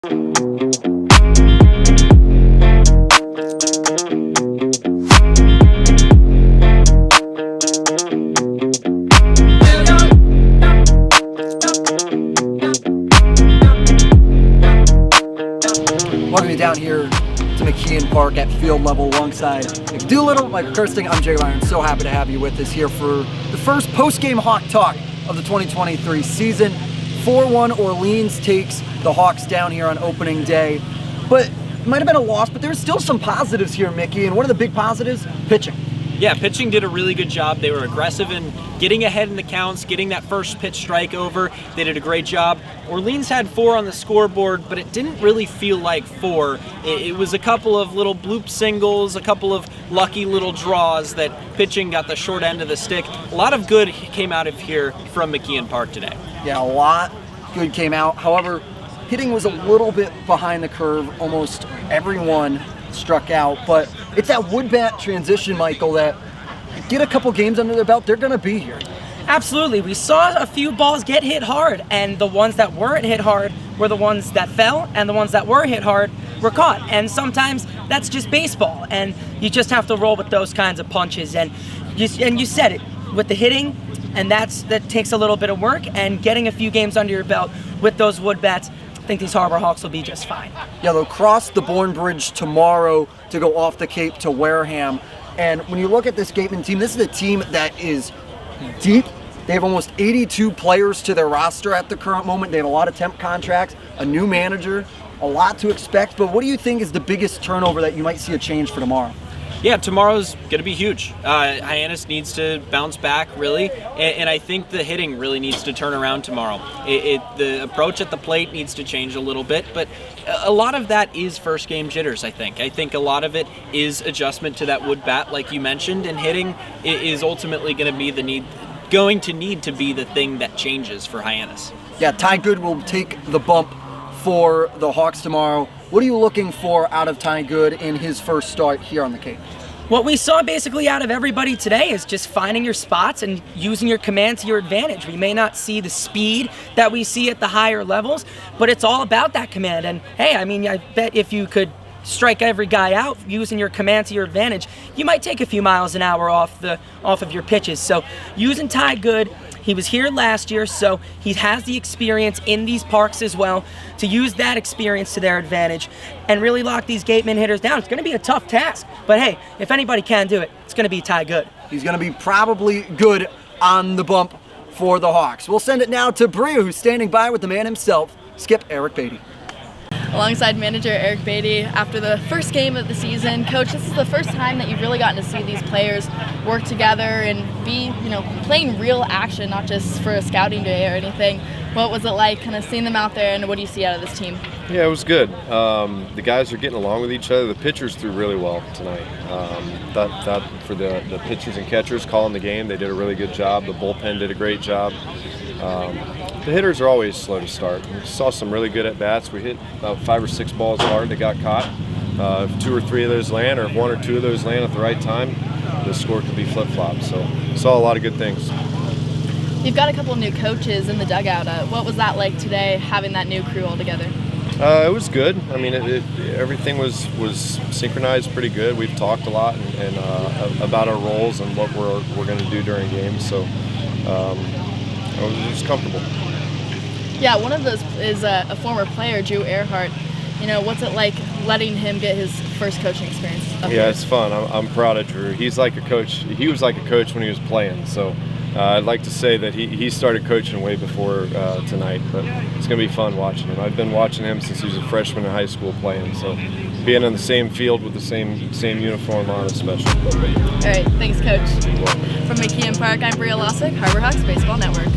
Welcome you down here to McKeon Park at field level alongside Doolittle, Mychal, Kersting. I'm Mychal. So happy to have you with us here for the first post-game Hawk Talk of the 2023 season. 4-1 Orleans takes the Hawks down here on opening day. But it might have been a loss, but there's still some positives here, Mickey. And one of the big positives, pitching. Yeah, pitching did a really good job. They were aggressive in getting ahead in the counts, getting that first pitch strike over. They did a great job. Orleans had 4 on the scoreboard, but it didn't really feel like 4. It was a couple of little bloop singles, a couple of lucky little draws that pitching got the short end of the stick. A lot of good came out of here from McKeon Park today. Yeah, a lot good came out. However, hitting was a little bit behind the curve. Almost everyone struck out, but it's that wood bat transition, Mychal, that get a couple games under their belt, they're going to be here. Absolutely. We saw a few balls get hit hard, and the ones that weren't hit hard were the ones that fell, and the ones that were hit hard were caught. And sometimes that's just baseball, and you just have to roll with those kinds of punches. And you said it, with the hitting, and that takes a little bit of work, and getting a few games under your belt with those wood bats, I think these Harbor Hawks will be just fine. Yeah, they'll cross the Bourne Bridge tomorrow to go off the Cape to Wareham. And when you look at this Gateman team, this is a team that is deep. They have almost 82 players to their roster at the current moment. They have a lot of temp contracts, a new manager, a lot to expect. But what do you think is the biggest turnover that you might see a change for tomorrow? Yeah, tomorrow's going to be huge. Hyannis needs to bounce back, really, and I think the hitting really needs to turn around tomorrow. The approach at the plate needs to change a little bit, but a lot of that is first game jitters, I think. I think a lot of it is adjustment to that wood bat, like you mentioned, and hitting is ultimately going to be need to be the thing that changes for Hyannis. Yeah, Ty Good will take the bump for the Hawks tomorrow. What are you looking for out of Ty Good in his first start here on the Cape? What we saw basically out of everybody today is just finding your spots and using your command to your advantage. We may not see the speed that we see at the higher levels, but it's all about that command. And hey, I mean, I bet if you could strike every guy out using your command to your advantage, you might take a few miles an hour off of your pitches. So using Ty Good, he was here last year, so he has the experience in these parks as well to use that experience to their advantage and really lock these Gateman hitters down. It's going to be a tough task, but hey, if anybody can do it, it's going to be Ty Good. He's going to be probably good on the bump for the Hawks. We'll send it now to Bria, who's standing by with the man himself, Skip Eric Beatty. Alongside manager Eric Beatty, after the first game of the season, Coach, this is the first time that you've really gotten to see these players work together and be, playing real action, not just for a scouting day or anything. What was it like kind of seeing them out there, and what do you see out of this team? Yeah, it was good. The guys are getting along with each other. The pitchers threw really well tonight. That for the pitchers and catchers calling the game, they did a really good job. The bullpen did a great job. The hitters are always slow to start. We saw some really good at-bats. We hit about 5 or 6 balls hard that got caught. If 2 or 3 of those land, or if 1 or 2 of those land at the right time, the score could be flip-flopped. So saw a lot of good things. You've got a couple of new coaches in the dugout. What was that like today, having that new crew all together? It was good. I mean, everything was synchronized pretty good. We've talked a lot and about our roles and what we're going to do during games. So I was just comfortable. Yeah, one of those is a former player, Drew Earhart. What's it like letting him get his first coaching experience up here? It's fun. I'm proud of Drew. He's like a coach. He was like a coach when he was playing. So I'd like to say that he started coaching way before tonight, but it's going to be fun watching him. I've been watching him since he was a freshman in high school playing. So being on the same field with the same uniform on is special. All right, thanks, Coach. From McKeon Park, I'm Bria Losick, Harbor Hawks Baseball Network.